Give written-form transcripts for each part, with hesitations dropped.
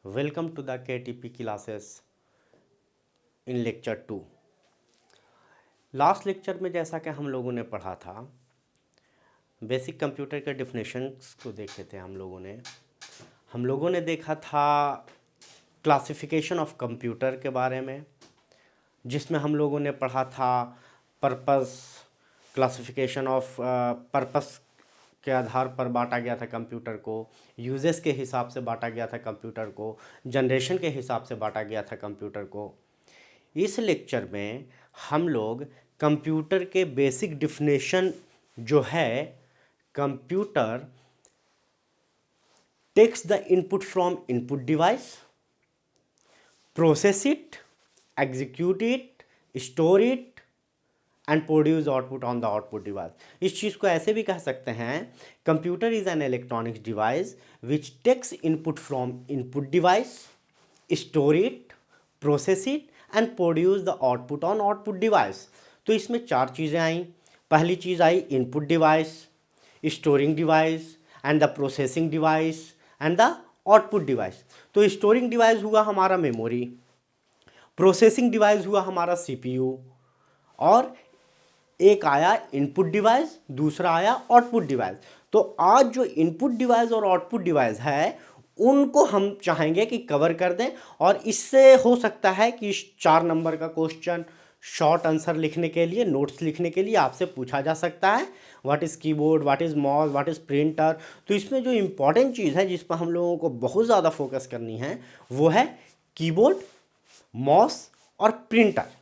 Welcome to the KTP classes in lecture 2। Last lecture में जैसा कि हम लोगों ने पढ़ा था, बेसिक कंप्यूटर के डिफिनेशंस को देखे थे हम लोगों ने देखा था क्लासिफिकेशन ऑफ कंप्यूटर के बारे में, जिसमें हम लोगों ने पढ़ा था पर्पस, क्लासिफिकेशन ऑफ पर्पस के आधार पर बांटा गया था कंप्यूटर को, यूजेस के हिसाब से बांटा गया था कंप्यूटर को, जनरेशन के हिसाब से बांटा गया था कंप्यूटर को। इस लेक्चर में हम लोग कंप्यूटर के बेसिक डिफिनेशन जो है, computer takes the input from input device, process it, execute it, store it and produce output on the output device. इस चीज़ को ऐसे भी कह सकते हैं, computer is an electronics device which takes input from input device, store it, process it and produce the output on output device. तो इसमें चार चीज़ें आई। पहली चीज़ आई input device, storing device and the processing device and the output device. तो storing device हुआ हमारा मेमोरी, प्रोसेसिंग डिवाइस हुआ हमारा सीपीयू, और एक आया इनपुट डिवाइस, दूसरा आया आउटपुट डिवाइस। तो आज जो इनपुट डिवाइस और आउटपुट डिवाइस है उनको हम चाहेंगे कि कवर कर दें, और इससे हो सकता है कि 4 नंबर का क्वेश्चन शॉर्ट आंसर लिखने के लिए, नोट्स लिखने के लिए आपसे पूछा जा सकता है, what is keyboard, what is mouse, what is printer. तो इसमें जो इम्पॉर्टेंट चीज़ है जिस पर हम लोगों को बहुत ज़्यादा फोकस करनी है वो है कीबोर्ड, माउस और प्रिंटर।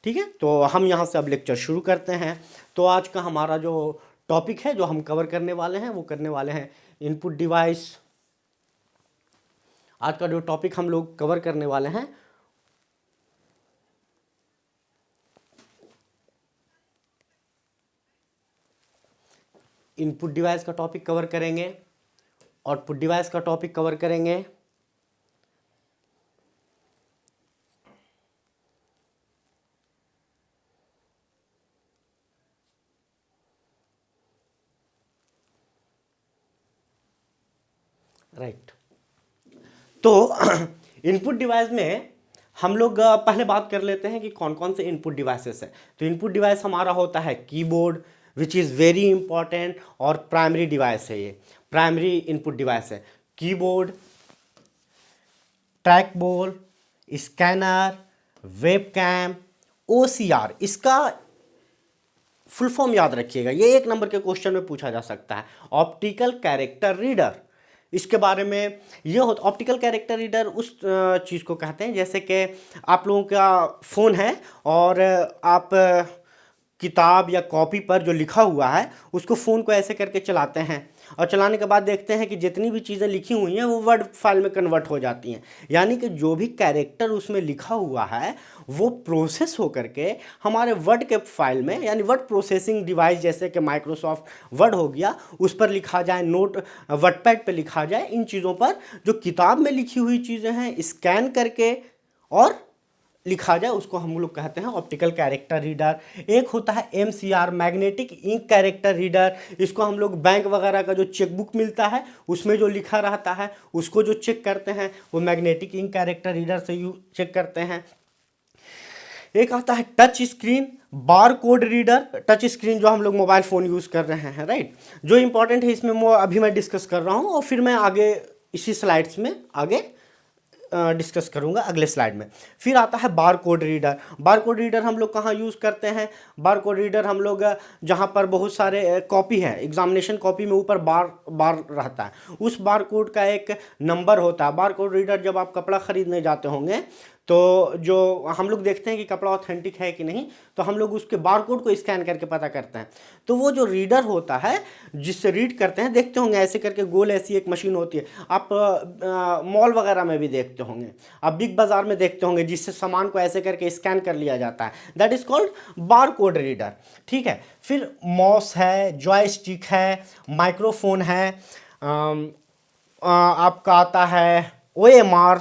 ठीक है, तो हम यहाँ से अब लेक्चर शुरू करते हैं। तो आज का हमारा जो टॉपिक है जो हम कवर करने वाले हैं वो करने वाले हैं इनपुट डिवाइस। आज का जो टॉपिक हम लोग कवर करने वाले हैं इनपुट डिवाइस का टॉपिक कवर करेंगे, आउटपुट डिवाइस का टॉपिक कवर करेंगे, राइट। तो इनपुट डिवाइस में हम लोग पहले बात कर लेते हैं कि कौन कौन से इनपुट डिवाइसेस है। तो इनपुट डिवाइस हमारा होता है keyboard, which is very important और प्राइमरी डिवाइस है। ये प्राइमरी इनपुट डिवाइस है। Keyboard, track ball, scanner, webcam, OCR, इसका फुल फॉर्म याद रखिएगा, ये 1 नंबर के क्वेश्चन में पूछा जा सकता है। ऑप्टिकल कैरेक्टर रीडर, इसके बारे में ये होता, ऑप्टिकल कैरेक्टर रीडर उस चीज़ को कहते हैं जैसे कि आप लोगों का फ़ोन है और आप किताब या कॉपी पर जो लिखा हुआ है उसको फ़ोन को ऐसे करके चलाते हैं, और चलाने के बाद देखते हैं कि जितनी भी चीज़ें लिखी हुई हैं वो वर्ड फाइल में कन्वर्ट हो जाती हैं। यानी कि जो भी कैरेक्टर उसमें लिखा हुआ है वो प्रोसेस हो करके हमारे वर्ड के फाइल में, यानी वर्ड प्रोसेसिंग डिवाइस जैसे कि माइक्रोसॉफ्ट वर्ड हो गया, उस पर लिखा जाए, नोट वर्डपैड पे लिखा जाए। इन चीज़ों पर जो किताब में लिखी हुई चीज़ें हैं स्कैन करके और लिखा जाए उसको हम लोग कहते हैं ऑप्टिकल कैरेक्टर रीडर। एक होता है MCR, magnetic ink character reader. इसको हम लोग बैंक वगैरह का जो चेकबुक मिलता है उसमें जो लिखा रहता है उसको जो चेक करते हैं वो मैग्नेटिक इंक कैरेक्टर रीडर से चेक करते हैं। एक आता है touch screen bar code reader. Touch screen जो हम लोग मोबाइल फ़ोन यूज़ कर रहे हैं, राइट। जो इंपॉर्टेंट है इसमें वो अभी मैं डिस्कस कर रहा हूँ और फिर मैं आगे इसी स्लाइड्स में आगे डिस्कस करूंगा अगले स्लाइड में। फिर आता है bar code reader. Bar code reader हम लोग कहाँ यूज़ करते हैं? बार कोड रीडर हम लोग जहाँ पर बहुत सारे कॉपी है, एग्जामिनेशन कॉपी में ऊपर बार बार रहता है, उस बार कोड का एक नंबर होता है। बार कोड रीडर जब आप कपड़ा ख़रीदने जाते होंगे तो जो हम लोग देखते हैं कि कपड़ा ऑथेंटिक है कि नहीं, तो हम लोग उसके बार कोड को स्कैन करके पता करते हैं। तो वो जो रीडर होता है जिससे रीड करते हैं, देखते होंगे ऐसे करके गोल ऐसी एक मशीन होती है, आप मॉल वगैरह में भी देखते होंगे, आप बिग बाज़ार में देखते होंगे, जिससे सामान को ऐसे करके स्कैन कर लिया जाता है। That is called bar code reader. ठीक है। फिर माउस है, जॉयस्टिक है, माइक्रोफोन है, आपका आता है OMR।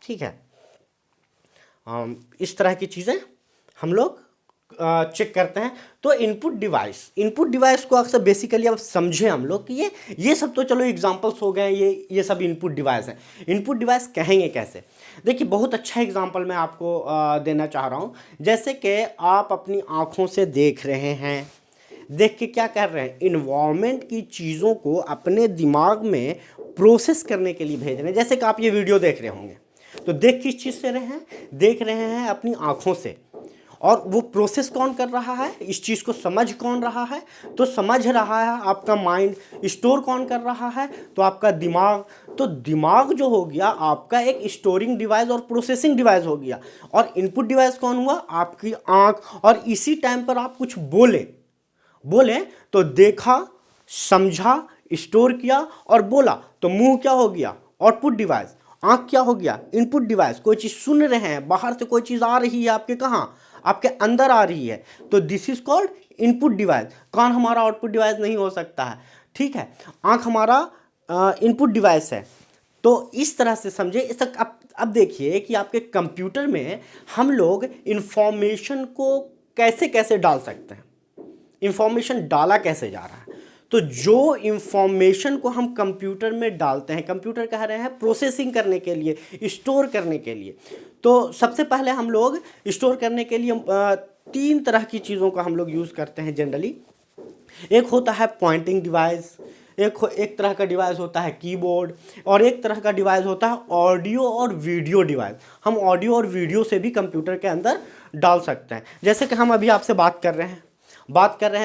ठीक है। इस तरह की चीज़ें हम लोग चेक करते हैं। तो इनपुट डिवाइस को अक्सर बेसिकली अब समझे हम लोग कि ये सब तो चलो एग्जांपल्स हो गए, ये सब इनपुट डिवाइस हैं। इनपुट डिवाइस कहेंगे कैसे? देखिए बहुत अच्छा एग्जांपल मैं आपको देना चाह रहा हूँ। जैसे कि आप अपनी आँखों से देख रहे हैं, देख के क्या कर रहे हैं, इन्वायरमेंट की चीज़ों को अपने दिमाग में प्रोसेस करने के लिए भेज रहे हैं। जैसे कि आप ये वीडियो देख रहे होंगे, तो देख किस चीज़ से रहे हैं, देख रहे हैं अपनी आँखों से, और वो प्रोसेस कौन कर रहा है, इस चीज़ को समझ कौन रहा है, तो समझ रहा है आपका माइंड, स्टोर कौन कर रहा है, तो आपका दिमाग। तो दिमाग जो हो गया आपका एक स्टोरिंग डिवाइस और प्रोसेसिंग डिवाइस हो गया, और इनपुट डिवाइस कौन हुआ, आपकी आँख। और इसी टाइम पर आप कुछ बोले तो देखा, समझा, स्टोर किया और बोला, तो मुंह क्या हो गया, आउटपुट डिवाइस। आंख क्या हो गया, इनपुट डिवाइस। कोई चीज़ सुन रहे हैं, बाहर से कोई चीज़ आ रही है आपके, कहाँ, आपके अंदर आ रही है, तो this is called input device. कान हमारा आउटपुट डिवाइस नहीं हो सकता है, ठीक है। आंख हमारा इनपुट डिवाइस है। तो इस तरह से समझे। इस तक अब देखिए कि आपके कंप्यूटर में हम लोग इंफॉर्मेशन को कैसे कैसे डाल सकते हैं, इंफॉर्मेशन डाला कैसे जा रहा है। तो जो इंफॉर्मेशन को हम कंप्यूटर में डालते हैं, कंप्यूटर कह रहे हैं प्रोसेसिंग करने के लिए, स्टोर करने के लिए। तो सबसे पहले हम लोग स्टोर करने के लिए 3 तरह की चीज़ों का हम लोग यूज़ करते हैं जनरली। एक होता है पॉइंटिंग डिवाइस, एक तरह का डिवाइस होता है कीबोर्ड, और एक तरह का डिवाइस होता है ऑडियो और वीडियो डिवाइस। हम ऑडियो और वीडियो से भी कंप्यूटर के अंदर डाल सकते हैं। जैसे कि हम अभी आपसे बात कर रहे हैं,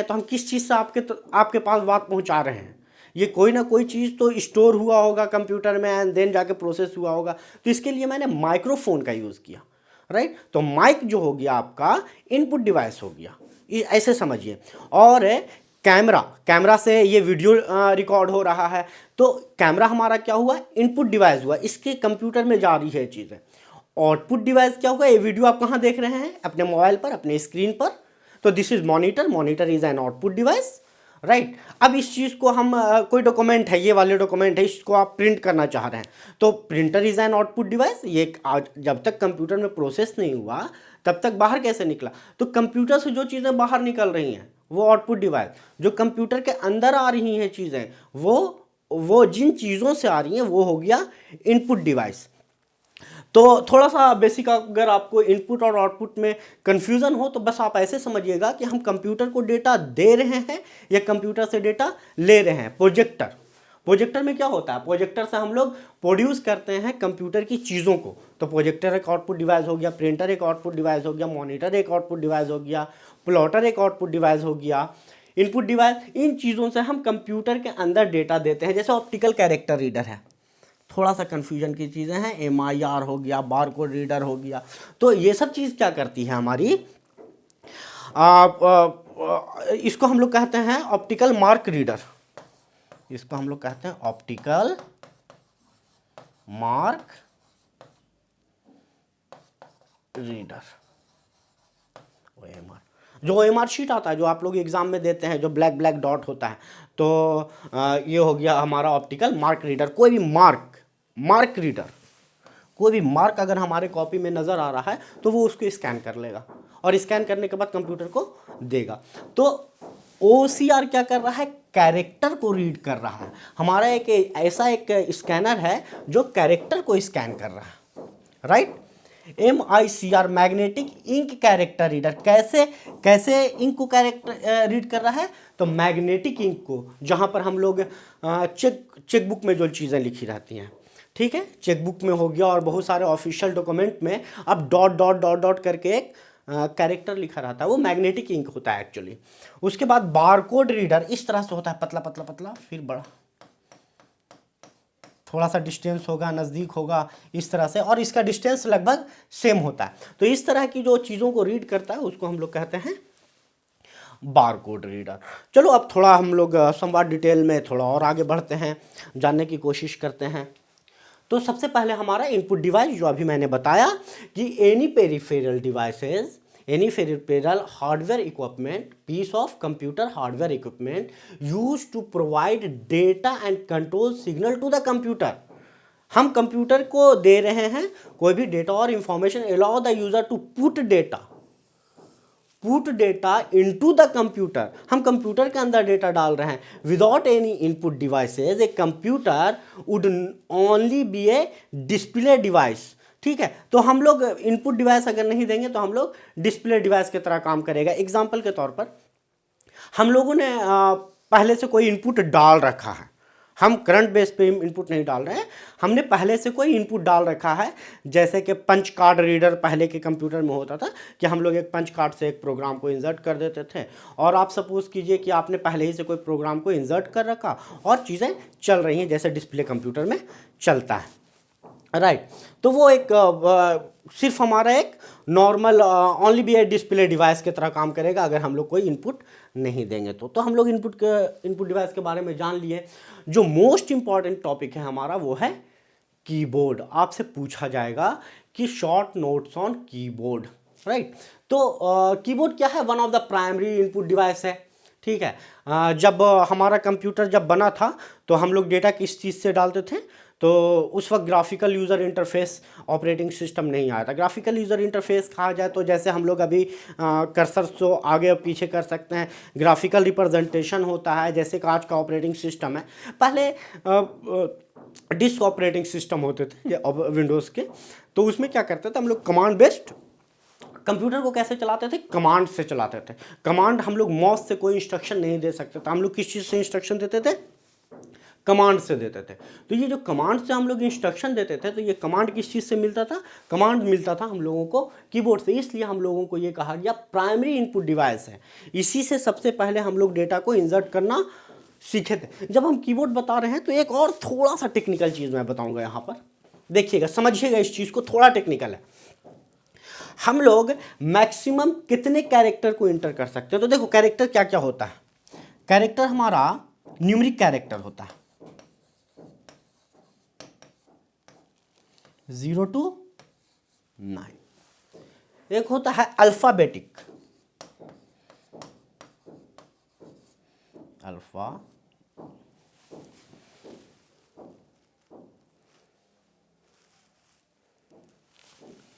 तो हम किस चीज़ से आपके पास बात पहुंचा रहे हैं, ये कोई ना कोई चीज़ तो स्टोर हुआ होगा कंप्यूटर में एंड देन जाके प्रोसेस हुआ होगा। तो इसके लिए मैंने माइक्रोफोन का यूज़ किया, राइट। तो माइक जो हो गया आपका इनपुट डिवाइस हो गया, ऐसे समझिए। और कैमरा से ये वीडियो रिकॉर्ड हो रहा है, तो कैमरा हमारा क्या हुआ, इनपुट डिवाइस हुआ, इसके कंप्यूटर में जा रही है चीज़ें। आउटपुट डिवाइस क्या होगा, ये वीडियो आप कहाँ देख रहे हैं, अपने मोबाइल पर, अपने स्क्रीन पर, तो this is monitor is an output device, right. अब इस चीज़ को हम कोई डॉक्यूमेंट है, ये वाले डॉक्यूमेंट है, इसको आप प्रिंट करना चाह रहे हैं, तो printer is an output device. ये जब तक कंप्यूटर में प्रोसेस नहीं हुआ तब तक बाहर कैसे निकला, तो कंप्यूटर से जो चीज़ें बाहर निकल रही हैं वो आउटपुट डिवाइस। जो कंप्यूटर के अंदर आ रही हैं चीज़ें, वो जिन चीज़ों से आ रही हैं वो हो गया इनपुट डिवाइस। तो थोड़ा सा बेसिक, अगर आपको इनपुट और आउटपुट में कन्फ्यूज़न हो तो बस आप ऐसे समझिएगा कि हम कंप्यूटर को डेटा दे रहे हैं या कंप्यूटर से डेटा ले रहे हैं। प्रोजेक्टर में क्या होता है, प्रोजेक्टर से हम लोग प्रोड्यूस करते हैं कंप्यूटर की चीज़ों को। तो प्रोजेक्टर एक आउटपुट डिवाइस हो गया, प्रिंटर एक आउटपुट डिवाइस हो गया, मॉनिटर एक आउटपुट डिवाइस हो गया, प्लॉटर एक आउटपुट डिवाइस हो गया, इनपुट डिवाइस। इन चीज़ों से हम कंप्यूटर के अंदर डेटा देते हैं। जैसे ऑप्टिकल कैरेक्टर रीडर है, थोड़ा सा कन्फ्यूजन की चीज़ें हैं, MIR हो गया, बारकोड रीडर हो गया। तो ये सब चीज़ क्या करती है हमारी, इसको हम लोग कहते हैं ऑप्टिकल मार्क रीडर, इसको हम लोग कहते हैं ऑप्टिकल मार्क रीडर, OMR। जो OMR शीट आता है, जो आप लोग एग्जाम में देते हैं, जो ब्लैक डॉट होता है, तो ये हो गया हमारा ऑप्टिकल मार्क रीडर। कोई भी मार्क रीडर, कोई भी मार्क अगर हमारे कॉपी में नज़र आ रहा है तो वो उसको स्कैन कर लेगा, और स्कैन करने के बाद कंप्यूटर को देगा। तो OCR क्या कर रहा है, कैरेक्टर को रीड कर रहा है। हमारा एक ऐसा एक स्कैनर है जो कैरेक्टर को स्कैन कर रहा है, right. MICR, magnetic ink character reader. कैसे इंक को कैरेक्टर रीड कर रहा है, तो मैग्नेटिक इंक को, जहाँ पर हम लोग चेकबुक में जो चीज़ें लिखी रहती हैं, ठीक है, चेकबुक में हो गया, और बहुत सारे ऑफिशियल डॉक्यूमेंट में अब डॉट करके एक कैरेक्टर लिखा रहता है, वो मैग्नेटिक इंक होता है एक्चुअली। उसके बाद बारकोड रीडर इस तरह से होता है, पतला पतला पतला, फिर बड़ा, थोड़ा सा डिस्टेंस होगा, नज़दीक होगा, इस तरह से, और इसका डिस्टेंस लगभग सेम होता है। तो इस तरह की जो चीज़ों को रीड करता है उसको हम लोग कहते हैं बारकोड रीडर। चलो अब थोड़ा हम लोग संवाद डिटेल में थोड़ा और आगे बढ़ते हैं, जानने की कोशिश करते हैं। तो सबसे पहले हमारा इनपुट डिवाइस, जो अभी मैंने बताया कि any peripheral hardware equipment, piece of computer hardware equipment used to provide data and control signal to the computer। हम कंप्यूटर को दे रहे हैं कोई भी डेटा और information, allow the user to put data put data into the computer, हम computer के अंदर डेटा डाल रहे हैं, without any input devices a computer would only be a display device. ठीक है, तो हम लोग इनपुट डिवाइस अगर नहीं देंगे तो हम लोग डिस्प्ले डिवाइस की तरह काम करेगा। एग्जाम्पल के तौर पर हम लोगों ने पहले से कोई इनपुट डाल रखा है, हम करंट बेस पे इनपुट नहीं डाल रहे हैं, हमने पहले से कोई इनपुट डाल रखा है, जैसे कि पंच कार्ड रीडर पहले के कंप्यूटर में होता था कि हम लोग एक पंच कार्ड से एक प्रोग्राम को इंसर्ट कर देते थे, और आप सपोज कीजिए कि आपने पहले ही से कोई प्रोग्राम को इंसर्ट कर रखा और चीज़ें चल रही हैं जैसे डिस्प्ले कंप्यूटर में चलता है, राइट। तो वो एक सिर्फ हमारा एक normal only be a display device की तरह काम करेगा अगर हम लोग कोई इनपुट नहीं देंगे तो हम लोग इनपुट डिवाइस के बारे में जान लिए। जो मोस्ट इंपॉर्टेंट टॉपिक है हमारा वो है कीबोर्ड। आपसे पूछा जाएगा कि short notes on keyboard, right. तो कीबोर्ड क्या है? One of the primary input device है, ठीक है। जब हमारा कंप्यूटर जब बना था तो हम लोग डेटा किस चीज़ से डालते थे? तो उस वक्त graphical user interface operating system नहीं आया था। ग्राफिकल यूज़र इंटरफेस कहा जाए तो जैसे हम लोग अभी कर्सर को आगे और पीछे कर सकते हैं, ग्राफिकल रिप्रेजेंटेशन होता है जैसे कि आज का ऑपरेटिंग सिस्टम है। पहले डिस्क ऑपरेटिंग सिस्टम होते थे विंडोज़ के, तो उसमें क्या करते थे हम लोग? कमांड बेस्ड कंप्यूटर को कैसे चलाते थे? कमांड से चलाते थे। कमांड हम लोग माउस से कोई इंस्ट्रक्शन नहीं दे सकते थे। हम लोग किस चीज़ से इंस्ट्रक्शन देते थे? कमांड से देते थे। तो ये जो कमांड से हम लोग इंस्ट्रक्शन देते थे, तो ये कमांड किस चीज़ से मिलता था? कमांड मिलता था हम लोगों को कीबोर्ड से। इसलिए हम लोगों को ये कहा गया प्राइमरी इनपुट डिवाइस है। इसी से सबसे पहले हम लोग डेटा को इंसर्ट करना सीखे थे। जब हम कीबोर्ड बता रहे हैं तो एक और थोड़ा सा टेक्निकल चीज़ मैं बताऊँगा यहाँ पर, देखिएगा, समझिएगा इस चीज़ को, थोड़ा टेक्निकल है। हम लोग मैक्सिमम कितने कैरेक्टर को इंटर कर सकते हैं? तो देखो कैरेक्टर क्या क्या होता है। कैरेक्टर हमारा न्यूमेरिक कैरेक्टर होता है 0 to 9। एक होता है alphabetic, alpha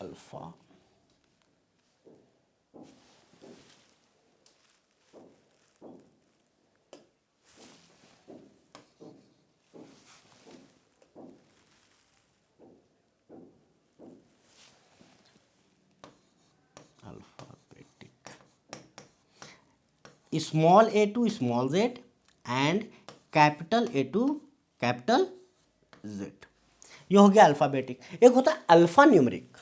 alpha small a to small z and capital A to capital Z। ये हो गया अल्फाबेटिक। एक होता है अल्फा न्यूमेरिक,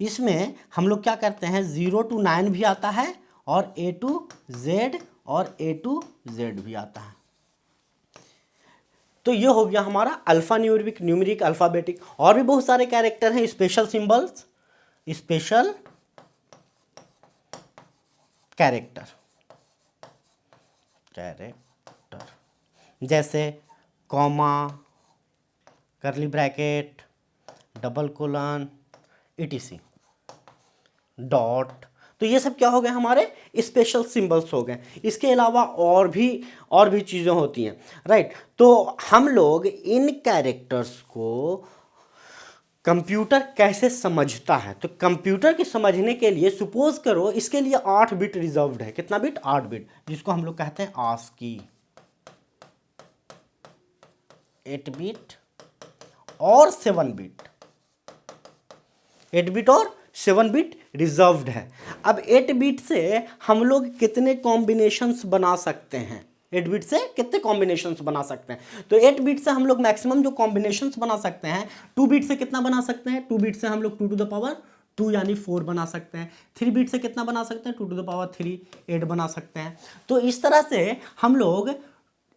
इसमें हम लोग क्या करते हैं? 0 to 9 भी आता है और A to Z और A to Z भी आता है। तो ये हो गया हमारा अल्फा न्यूमेरिक, न्यूमेरिक, अल्फाबेटिक। और भी बहुत सारे कैरेक्टर हैं, स्पेशल सिंबल्स, स्पेशल कैरेक्टर, जैसे कॉमा, करली bracket, double colon, etc, dot. तो ये सब क्या हो गए? हमारे स्पेशल सिंबल्स हो गए। इसके अलावा और भी चीज़ें होती हैं, राइट। तो हम लोग इन कैरेक्टर्स को कंप्यूटर कैसे समझता है? तो कंप्यूटर के समझने के लिए सपोज करो इसके लिए 8 बिट रिजर्व्ड है। कितना बिट? 8 बिट, जिसको हम लोग कहते हैं ASCII, 8 बिट और 7 बिट, 8 बिट और 7 बिट रिजर्व्ड है। अब 8 बिट से हम लोग कितने कॉम्बिनेशंस बना सकते हैं? 8 बिट से कितने कॉम्बिनेशंस बना सकते हैं? तो 8 बिट से हम लोग मैक्सिमम जो कॉम्बिनेशंस बना सकते हैं, 2 बिट से कितना बना सकते हैं? 2 बिट से हम लोग 2 to the power 2 यानी 4 बना सकते हैं। 3 बिट से कितना बना सकते हैं? 2 to the power 3 8 बना सकते हैं। तो इस तरह से हम लोग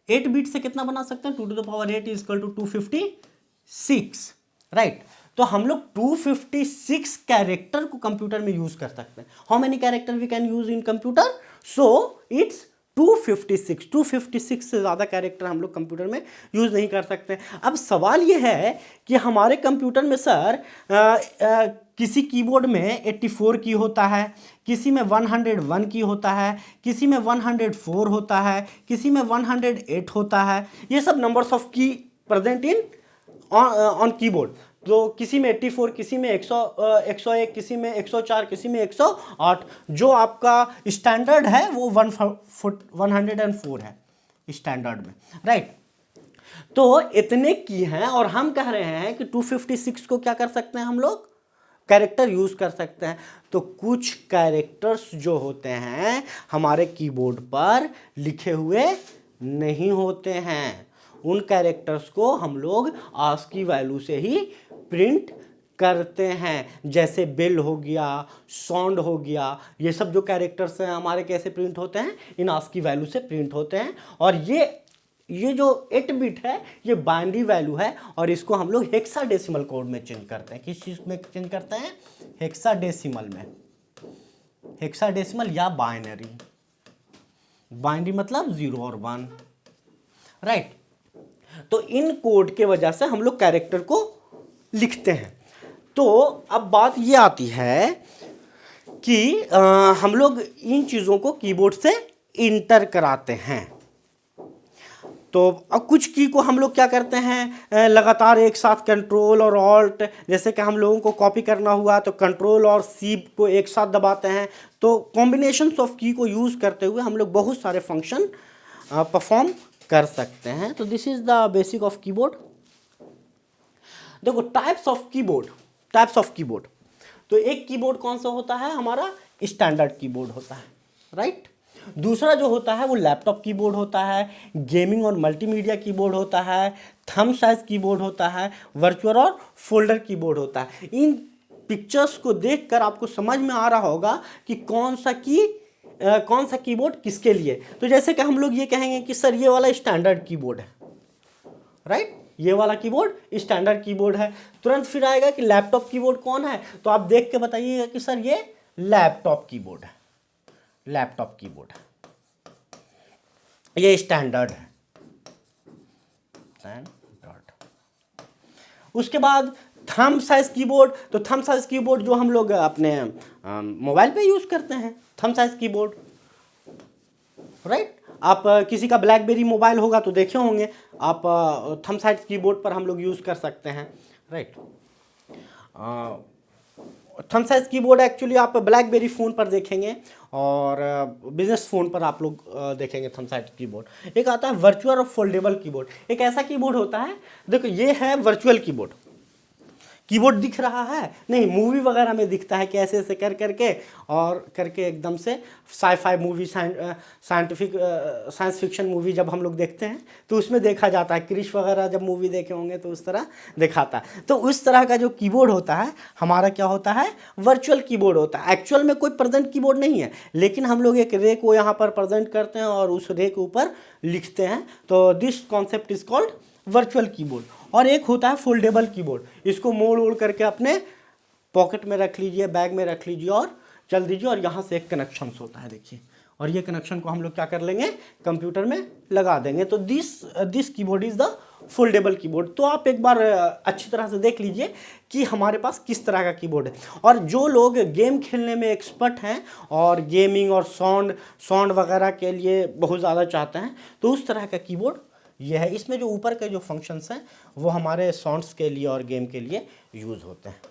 8 बिट से कितना बना सकते हैं? 2 to the power 8 is equal to 256, right. तो हम लोग 256 कैरेक्टर को कंप्यूटर में यूज कर सकते हैं। How many character we can use in computer? So it's 256 से ज़्यादा कैरेक्टर हम लोग कंप्यूटर में यूज़ नहीं कर सकते। अब सवाल ये है कि हमारे कंप्यूटर में सर किसी कीबोर्ड में 84 की होता है, किसी में 101 की होता है, किसी में 104 होता है, किसी में 108 होता है। ये सब नंबर्स ऑफ की प्रेजेंट इन ऑन कीबोर्ड। तो किसी में 84, किसी में 101, किसी में 104, किसी में 108। जो आपका स्टैंडर्ड है वो 104 है स्टैंडर्ड में, राइट। तो इतने की हैं और हम कह रहे हैं कि 256 को क्या कर सकते हैं हम लोग, कैरेक्टर यूज कर सकते हैं। तो कुछ कैरेक्टर्स जो होते हैं हमारे कीबोर्ड पर लिखे हुए नहीं होते हैं, उन कैरेक्टर्स को हम लोग आस्की वैल्यू से ही प्रिंट करते हैं। जैसे बेल हो गया, साउंड हो गया, ये सब जो कैरेक्टर्स हैं हमारे कैसे प्रिंट होते हैं, इन आस्की वैल्यू से प्रिंट होते हैं। और ये जो 8 बिट है ये बाइनरी वैल्यू है और इसको हम लोग हेक्साडेसिमल कोड में चेंज करते हैं। किस चीज में चेंज करते हैं, हेक्साडेसिमल में। हेक्साडेसिमल या बाइनरी, बाइनरी मतलब 0 और 1, राइट। तो इन कोड के वजह से हम लोग कैरेक्टर को लिखते हैं। तो अब बात ये आती है कि हम लोग इन चीज़ों को कीबोर्ड से इंटर कराते हैं। तो अब कुछ की को हम लोग क्या करते हैं, लगातार एक साथ कंट्रोल और ऑल्ट, जैसे कि हम लोगों को कॉपी करना हुआ तो कंट्रोल और सी को एक साथ दबाते हैं। तो कॉम्बिनेशंस ऑफ की को यूज़ करते हुए हम लोग बहुत सारे फंक्शन परफॉर्म कर सकते हैं। तो this is the basic of keyboard. देखो types of keyboard, types of keyboard. तो एक कीबोर्ड कौन सा होता है, हमारा स्टैंडर्ड कीबोर्ड होता है, राइट। दूसरा जो होता है वो लैपटॉप कीबोर्ड होता है, गेमिंग और मल्टीमीडिया कीबोर्ड होता है, थंब साइज कीबोर्ड होता है, वर्चुअल और फोल्डर कीबोर्ड होता है। इन पिक्चर्स को देखकर आपको समझ में आ रहा होगा कि कौन सा कीबोर्ड किसके लिए। तो जैसे कि हम लोग ये कहेंगे कि सर ये वाला स्टैंडर्ड कीबोर्ड है, राइट, ये वाला कीबोर्ड स्टैंडर्ड कीबोर्ड है। तुरंत फिर आएगा कि लैपटॉप कीबोर्ड कौन है, तो आप देख के बताइएगा कि सर ये लैपटॉप कीबोर्ड है, लैपटॉप कीबोर्ड है, ये स्टैंडर्ड है, स्टैंडर्ड। उसके बाद थंब साइज कीबोर्ड। तो थंब साइज कीबोर्ड जो हम लोग अपने मोबाइल पे यूज करते हैं, थंब साइज कीबोर्ड, राइट। आप किसी का ब्लैकबेरी मोबाइल होगा तो देखे होंगे आप, थंब साइज कीबोर्ड पर हम लोग यूज कर सकते हैं, right. Thumb size keyboard actually आप ब्लैकबेरी फ़ोन पर देखेंगे और बिजनेस फ़ोन पर आप लोग देखेंगे थंब साइज कीबोर्ड। एक आता है वर्चुअल और फोल्डेबल कीबोर्ड। एक ऐसा कीबोर्ड होता है, देखो ये है वर्चुअल कीबोर्ड, कीबोर्ड दिख रहा है नहीं, मूवी वगैरह में दिखता है कि ऐसे ऐसे कर करके और करके एकदम से sci-fi movie, scientific science fiction movie जब हम लोग देखते हैं तो उसमें देखा जाता है, क्रिश वगैरह जब मूवी देखे होंगे तो उस तरह दिखाता है। तो उस तरह का जो कीबोर्ड होता है हमारा क्या होता है, वर्चुअल कीबोर्ड होता है। एक्चुअल में कोई प्रेजेंट कीबोर्ड नहीं है, लेकिन हम लोग एक रे को यहाँ पर प्रेजेंट करते हैं और उस रे के ऊपर लिखते हैं। तो this concept is called virtual keyboard. और एक होता है फोल्डेबल कीबोर्ड, इसको मोड़ ओड़ करके अपने पॉकेट में रख लीजिए, बैग में रख लीजिए और चल दीजिए, और यहाँ से एक कनेक्शन होता है देखिए, और ये कनेक्शन को हम लोग क्या कर लेंगे, कंप्यूटर में लगा देंगे। तो this keyboard is the foldable keyboard. तो आप एक बार अच्छी तरह से देख लीजिए कि हमारे पास किस तरह का कीबोर्ड है। और जो लोग गेम खेलने में एक्सपर्ट हैं और गेमिंग और साउंड वगैरह के लिए बहुत ज़्यादा चाहते हैं तो उस तरह का कीबोर्ड ये है। इसमें जो ऊपर के जो फंक्शंस हैं वो हमारे साउंड्स के लिए और गेम के लिए यूज़ होते हैं,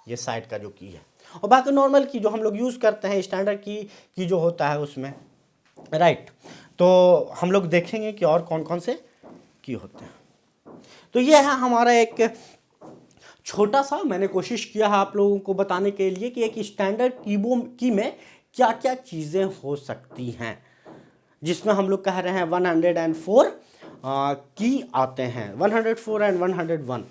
ये साइड का जो की है। और बाकी नॉर्मल की जो हम लोग यूज़ करते हैं स्टैंडर्ड की जो होता है उसमें, राइट। तो हम लोग देखेंगे कि और कौन कौन से की होते हैं। तो ये है हमारा एक छोटा सा, मैंने कोशिश किया है आप लोगों को बताने के लिए कि एक स्टैंडर्ड की में क्या क्या चीज़ें हो सकती हैं, जिसमें हम लोग कह रहे हैं 104 की आते हैं। 104 एंड 101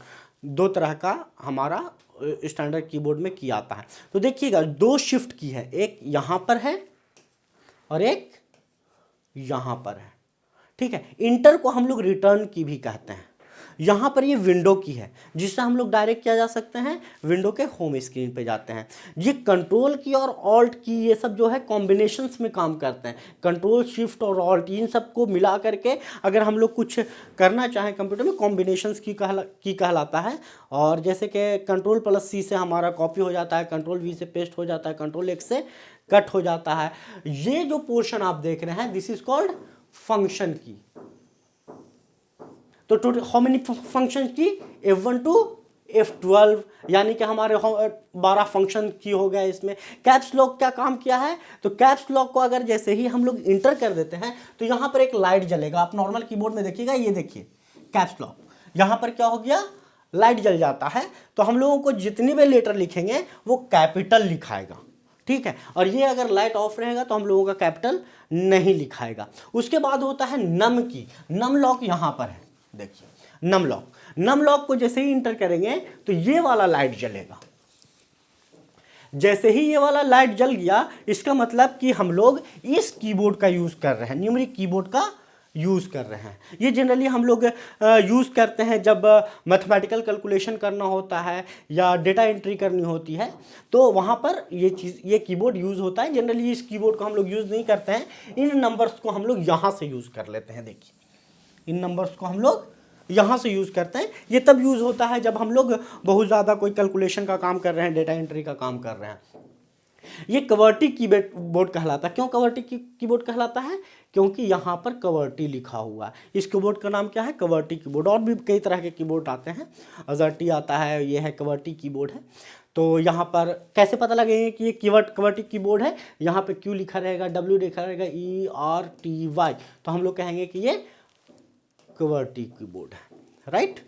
दो तरह का हमारा स्टैंडर्ड कीबोर्ड में की आता है। तो देखिएगा दो शिफ्ट की है, एक यहाँ पर है और एक यहाँ पर है, ठीक है। इंटर को हम लोग रिटर्न की भी कहते हैं। यहाँ पर ये विंडो की है जिससे हम लोग डायरेक्ट क्या जा सकते हैं, विंडो के होम स्क्रीन पे जाते हैं। ये कंट्रोल की और ऑल्ट की ये सब जो है कॉम्बिनेशंस में काम करते हैं। कंट्रोल शिफ्ट और ऑल्ट इन सब को मिला करके अगर हम लोग कुछ करना चाहें कंप्यूटर में, कॉम्बिनेशंस की कहलाता है। और जैसे कि कंट्रोल प्लस सी से हमारा कॉपी हो जाता है, कंट्रोल वी से पेस्ट हो जाता है, कंट्रोल एक्स से कट हो जाता है। ये जो पोर्शन आप देख रहे हैं दिस इज कॉल्ड फंक्शन की, तो टोटल हाउ मेनी फंक्शन की, F1 टू F12, यानी कि हमारे 12 फंक्शन की हो गया इसमें। कैप्स लॉक क्या काम किया है, तो कैप्स लॉक को अगर जैसे ही हम लोग इंटर कर देते हैं तो यहाँ पर एक लाइट जलेगा। आप नॉर्मल कीबोर्ड में देखिएगा, ये देखिए कैप्स लॉक, यहाँ पर क्या हो गया, लाइट जल जाता है। तो हम लोगों को जितनी भी लेटर लिखेंगे वो कैपिटल लिखाएगा, ठीक है। और ये अगर लाइट ऑफ रहेगा तो हम लोगों का कैपिटल नहीं लिखाएगा। उसके बाद होता है नम की, नम लॉक यहाँ पर है, देखिए नम लॉक। नम लॉक को जैसे ही इंटर करेंगे तो ये वाला लाइट जलेगा। जैसे ही ये वाला लाइट जल गया, इसका मतलब कि हम लोग इस कीबोर्ड का यूज कर रहे हैं, न्यूमेरिक कीबोर्ड का यूज कर रहे हैं। ये जनरली हम लोग यूज करते हैं जब मैथमेटिकल कैलकुलेशन करना होता है या डेटा एंट्री करनी होती है, तो वहाँ पर ये कीबोर्ड यूज होता है। जनरली इस कीबोर्ड को हम लोग यूज नहीं करते हैं, इन नंबर्स को हम लोग यहाँ से यूज कर लेते हैं। देखिए इन नंबर्स को हम लोग यहाँ से यूज़ करते हैं। ये तब यूज़ होता है जब हम लोग बहुत ज़्यादा कोई कैलकुलेशन का काम कर रहे हैं, डेटा एंट्री का काम कर रहे हैं। ये कवर्टी कीबोर्ड कहलाता है। क्यों कवर्टी कीबोर्ड कहलाता है, क्योंकि यहाँ पर कवर्टी लिखा हुआ है। इस कीबोर्ड का नाम क्या है, कवर्टी कीबोर्ड। और भी कई तरह के कीबोर्ड आते हैं, अजर्टी आता है, ये है कवर्टी कीबोर्ड है। तो यहाँ पर कैसे पता लगेगा कि ये कवर्टी कीबोर्ड है, यहाँ पे क्यू लिखा रहेगा, डब्ल्यू लिखा रहेगा, ERTY, तो हम लोग कहेंगे कि ये कवर्टी कीबोर्ड है, राइट।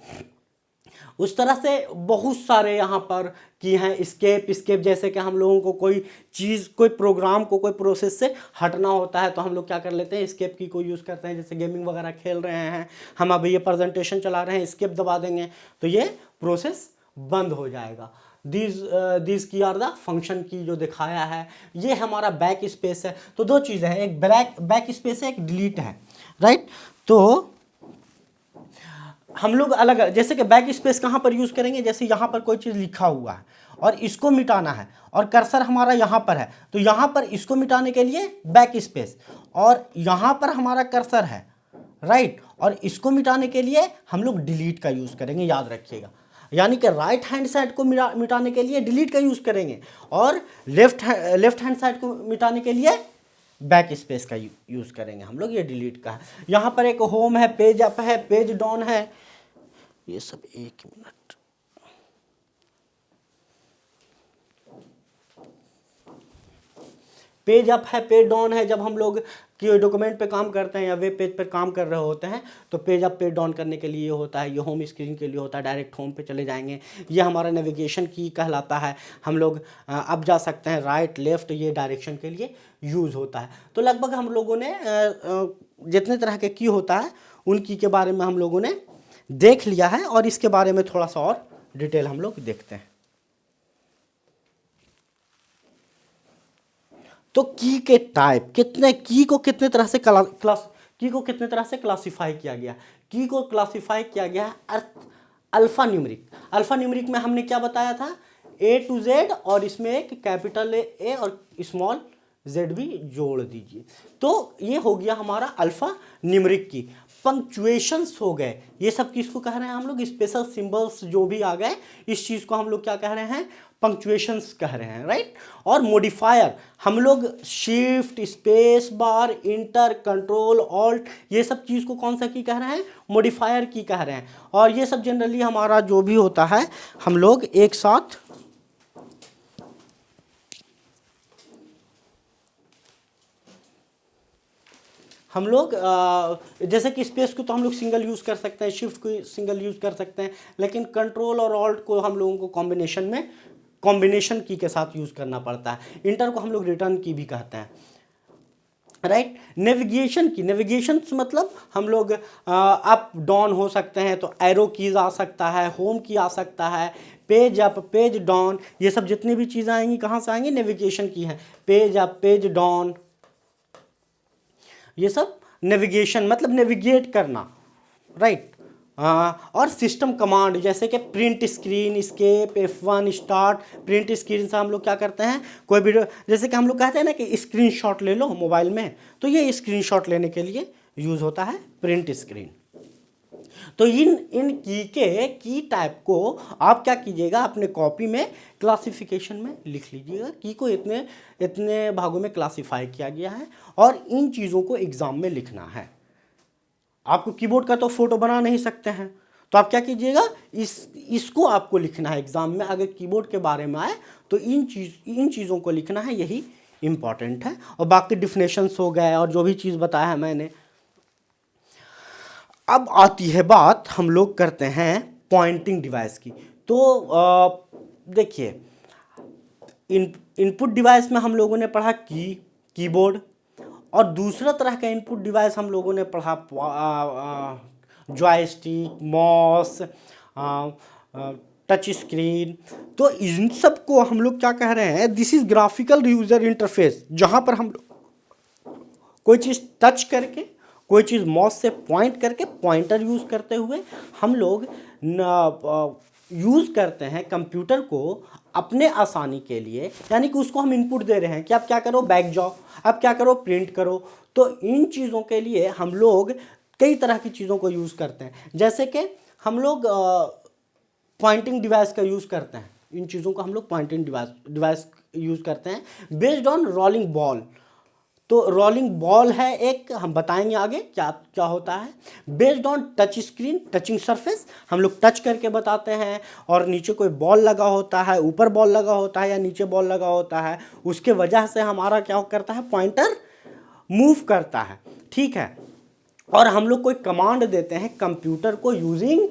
उस तरह से बहुत सारे यहाँ पर की हैं। स्केप जैसे कि हम लोगों को कोई चीज़, कोई प्रोग्राम को कोई प्रोसेस से हटना होता है तो हम लोग क्या कर लेते हैं, स्केप की को यूज़ करते हैं। जैसे गेमिंग वगैरह खेल रहे हैं, हम अभी ये प्रेजेंटेशन चला रहे हैं, स्केप दबा देंगे तो ये प्रोसेस बंद हो जाएगा। दिस की आर द फंक्शन की जो दिखाया है। ये हमारा बैक स्पेस है। तो दो चीज़ें हैं, एक बैक स्पेस है, एक डिलीट है, राइट। तो हम लोग अलग, जैसे कि बैक स्पेस कहाँ पर यूज़ करेंगे, जैसे यहाँ पर कोई चीज़ लिखा हुआ है और इसको मिटाना है और कर्सर हमारा यहाँ पर है, तो यहाँ पर इसको मिटाने के लिए बैक स्पेस, और यहाँ पर हमारा कर्सर है, राइट, और इसको मिटाने के लिए हम लोग डिलीट का यूज़ करेंगे, याद रखिएगा। यानी कि राइट हैंड साइड को मिटाने के लिए डिलीट का यूज़ करेंगे और लेफ्ट हैंड साइड को मिटाने के लिए बैक स्पेस का यूज़ करेंगे हम लोग। ये डिलीट का है। यहाँ पर एक होम है, पेज अप है, पेज डाउन है, ये सब एक मिनट। पेज अप है, पेज डाउन है। जब हम लोग कि डॉक्यूमेंट पे काम करते हैं या वेब पेज पे काम कर रहे होते हैं तो पेज अप पेज डाउन करने के लिए होता है। ये होम स्क्रीन के लिए होता है, डायरेक्ट होम पे चले जाएंगे। ये हमारा नेविगेशन की कहलाता है। हम लोग अब जा सकते हैं राइट लेफ्ट, ये डायरेक्शन के लिए यूज़ होता है। तो लगभग हम लोगों ने जितने तरह के की होता है उन की के बारे में हम लोगों ने देख लिया है, और इसके बारे में थोड़ा सा और डिटेल हम लोग देखते हैं। तो की के टाइप कितने, की को कितने तरह से क्लासिफाई किया गया। की को क्लासिफाई किया गया अल्फा न्यूमेरिक। अल्फा न्यूमेरिक में हमने क्या बताया था, A to Z, और इसमें एक कैपिटल A और स्मॉल z भी जोड़ दीजिए। तो ये हो गया हमारा अल्फा न्यूमेरिक की। पंक्चुएशंस हो गए, ये सब किसको कह रहे हैं हम लोग, स्पेशल सिंबल्स जो भी आ गए, इस चीज़ को हम लोग क्या कह रहे हैं, पंक्चुएशंस कह रहे हैं, राइट। और मॉडिफायर हम लोग shift, space bar, inter, control, alt, ये सब चीज़ को कौन सा की कह रहे हैं, मॉडिफायर की कह रहे हैं। और ये सब जनरली हमारा जो भी होता है हम लोग एक साथ जैसे कि स्पेस को तो हम लोग सिंगल यूज़ कर सकते हैं, शिफ्ट को सिंगल यूज़ कर सकते हैं, लेकिन कंट्रोल और ऑल्ट को हम लोगों को कॉम्बिनेशन की के साथ यूज़ करना पड़ता है। इंटर को हम लोग रिटर्न की भी कहते हैं, राइट। नेविगेशन की, नेविगेशन मतलब हम लोग अप डाउन हो सकते हैं, तो एरो कीज आ सकता है, होम की आ सकता है, पेज अप, पेज डाउन, ये सब जितनी भी चीज़ें आएंगी कहाँ से आएंगी, नेविगेशन की है। पेज अप, पेज डाउन, ये सब नेविगेशन मतलब नेविगेट करना, राइट। और सिस्टम कमांड जैसे कि print screen, escape, F1 start. Print screen से हम लोग क्या करते हैं, कोई वीडियो, जैसे कि हम लोग कहते हैं ना कि स्क्रीनशॉट ले लो मोबाइल में, तो ये स्क्रीनशॉट लेने के लिए यूज़ होता है प्रिंट स्क्रीन। तो इन की टाइप को आप क्या कीजिएगा, अपने कॉपी में क्लासिफिकेशन में लिख लीजिएगा। की को इतने भागों में क्लासिफाई किया गया है और इन चीज़ों को एग्ज़ाम में लिखना है। आपको कीबोर्ड का तो फोटो बना नहीं सकते हैं, तो आप क्या कीजिएगा, इसको आपको लिखना है एग्जाम में। अगर कीबोर्ड के बारे में आए तो इन चीज़ों को लिखना है, यही इंपॉर्टेंट है। और बाकी डिफिनेशंस हो गए और जो भी चीज़ बताया है मैंने। अब आती है बात, हम लोग करते हैं पॉइंटिंग डिवाइस की। तो देखिए, इनपुट डिवाइस में हम लोगों ने पढ़ा कीबोर्ड, और दूसरा तरह का इनपुट डिवाइस हम लोगों ने पढ़ा जॉयस्टिक, माउस, टच स्क्रीन। तो इन सब को हम लोग क्या कह रहे हैं, this is graphical user interface, जहां पर हम लोग कोई चीज़ टच करके, कोई चीज़ माउस से पॉइंट करके, पॉइंटर यूज़ करते हुए हम लोग यूज़ करते हैं कंप्यूटर को अपने आसानी के लिए। यानी कि उसको हम इनपुट दे रहे हैं कि आप क्या करो, बैक जाओ, आप क्या करो, प्रिंट करो। तो इन चीज़ों के लिए हम लोग कई तरह की चीज़ों को यूज़ करते हैं। जैसे कि हम लोग पॉइंटिंग डिवाइस का यूज़ करते हैं, इन चीज़ों को हम लोग पॉइंटिंग डिवाइस यूज़ करते हैं बेस्ड ऑन रोलिंग बॉल। तो रोलिंग बॉल है एक, हम बताएंगे आगे क्या क्या होता है। Based on touch screen, touching surface, हम लोग टच करके बताते हैं, और नीचे कोई बॉल लगा होता है, ऊपर बॉल लगा होता है या नीचे बॉल लगा होता है, उसके वजह से हमारा क्या करता है, पॉइंटर मूव करता है। ठीक है, और हम लोग कोई कमांड देते हैं कंप्यूटर को यूजिंग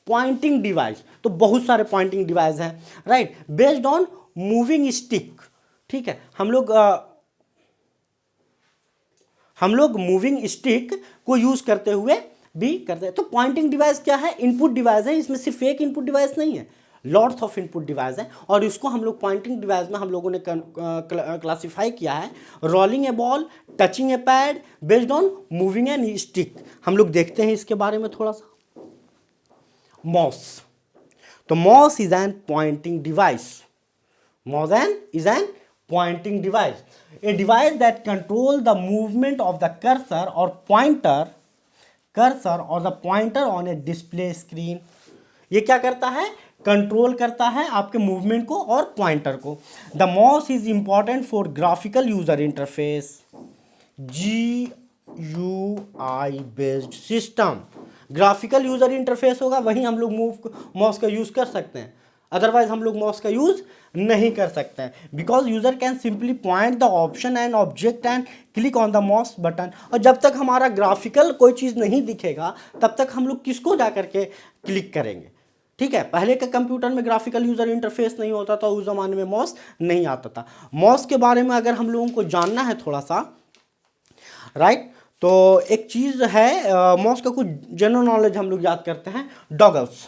पॉइंटिंग डिवाइस। तो बहुत सारे पॉइंटिंग डिवाइस हैं, right, based on moving stick. ठीक है, हम लोग मूविंग स्टिक को यूज करते हुए भी करते हैं। तो पॉइंटिंग डिवाइस क्या है, इनपुट डिवाइस है। इसमें सिर्फ एक इनपुट डिवाइस नहीं है, लॉट्स ऑफ इनपुट डिवाइस है, और इसको हम लोग पॉइंटिंग डिवाइस में हम लोगों ने क्लासिफाई किया है, rolling a ball, touching a pad, based on moving an stick. हम लोग देखते हैं इसके बारे में थोड़ा सा। माउस, तो mouse is an pointing device. Mouse is an pointing device, a device that control the movement of the cursor or the pointer on a display screen। ये क्या करता है, कंट्रोल करता है आपके मूवमेंट को और पॉइंटर को। The mouse is important for graphical user interface, GUI based system. Graphical user interface होगा, वहीं हम लोग माउस का यूज कर सकते हैं, अदरवाइज हम लोग माउस का यूज नहीं कर सकते हैं। Because user can simply point the option and object and click on the mouse button. और जब तक हमारा ग्राफिकल कोई चीज़ नहीं दिखेगा तब तक हम लोग किसको जा करके क्लिक करेंगे। ठीक है, पहले के कंप्यूटर में ग्राफिकल यूजर इंटरफेस नहीं होता था, उस जमाने में माउस नहीं आता था। माउस के बारे में अगर हम लोगों को जानना है थोड़ा सा, राइट, तो एक चीज़ है, माउस का कुछ जनरल नॉलेज हम लोग याद करते हैं। डॉगलस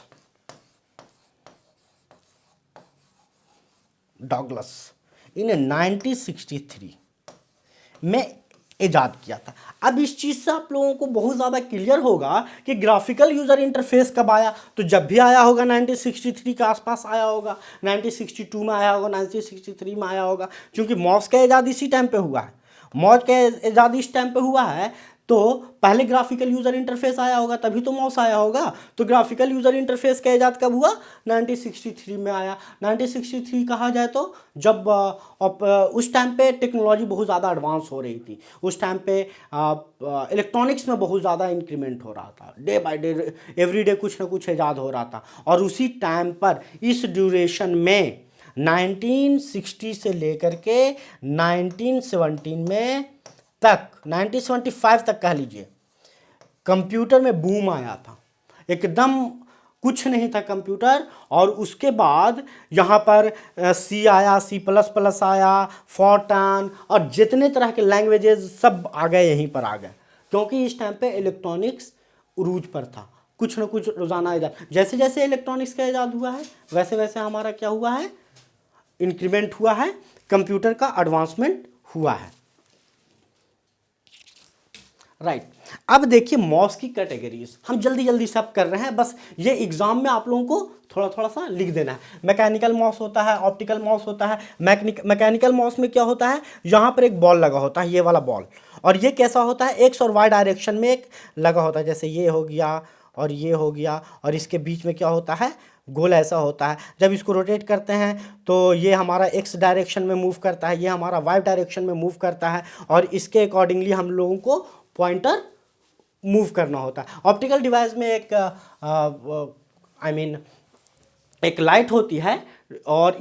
इन 1963 में इजाद किया था। अब इस चीज़ से आप लोगों को बहुत ज़्यादा क्लियर होगा कि ग्राफिकल यूज़र इंटरफेस कब आया। तो जब भी आया होगा 1963 के आसपास आया होगा, 1962 में आया होगा, 1963 में आया होगा, क्योंकि माउस का इजाद इसी टाइम पे हुआ है। माउस का इजाद इस टाइम पे हुआ है, तो पहले ग्राफिकल यूज़र इंटरफेस आया होगा, तभी तो माउस आया होगा। तो ग्राफिकल यूज़र इंटरफेस का इजाद कब हुआ, 1963 में आया। 1963 कहा जाए तो जब उस टाइम पे टेक्नोलॉजी बहुत ज़्यादा एडवांस हो रही थी। उस टाइम पे इलेक्ट्रॉनिक्स में बहुत ज़्यादा इंक्रीमेंट हो रहा था, day by day, every day कुछ ना कुछ इजाद हो रहा था। और उसी टाइम पर इस ड्यूरेशन में 1960 से लेकर के 1917 में तक, 1975 तक कह लीजिए, कंप्यूटर में बूम आया था। एकदम कुछ नहीं था कंप्यूटर। और उसके बाद यहाँ पर C आया, C++ आया, फॉर्ट्रान, और जितने तरह के लैंग्वेजेस सब आ गए, यहीं पर आ गए, क्योंकि इस टाइम पे इलेक्ट्रॉनिक्स उरूज पर था। कुछ ना कुछ रोज़ाना इजाद, जैसे जैसे इलेक्ट्रॉनिक्स का इजाद हुआ है वैसे वैसे हमारा क्या हुआ है, इंक्रीमेंट हुआ है, कंप्यूटर का एडवांसमेंट हुआ है, राइट। अब देखिए माउस की कैटेगरीज, हम जल्दी जल्दी सब कर रहे हैं, बस ये एग्जाम में आप लोगों को थोड़ा थोड़ा सा लिख देना है। मैकेनिकल माउस होता है, ऑप्टिकल माउस होता है। मैकेनिकल माउस में क्या होता है, यहाँ पर एक बॉल लगा होता है, ये वाला बॉल, और ये कैसा होता है, एक्स और वाई डायरेक्शन में एक लगा होता है, जैसे ये हो गया और ये हो गया, और इसके बीच में क्या होता है, गोल ऐसा होता है। जब इसको रोटेट करते हैं तो ये हमारा एक्स डायरेक्शन में मूव करता है, ये हमारा वाई डायरेक्शन में मूव करता है, और इसके अकॉर्डिंगली हम लोगों को पॉइंटर मूव करना होता है। ऑप्टिकल डिवाइस में एक एक लाइट होती है और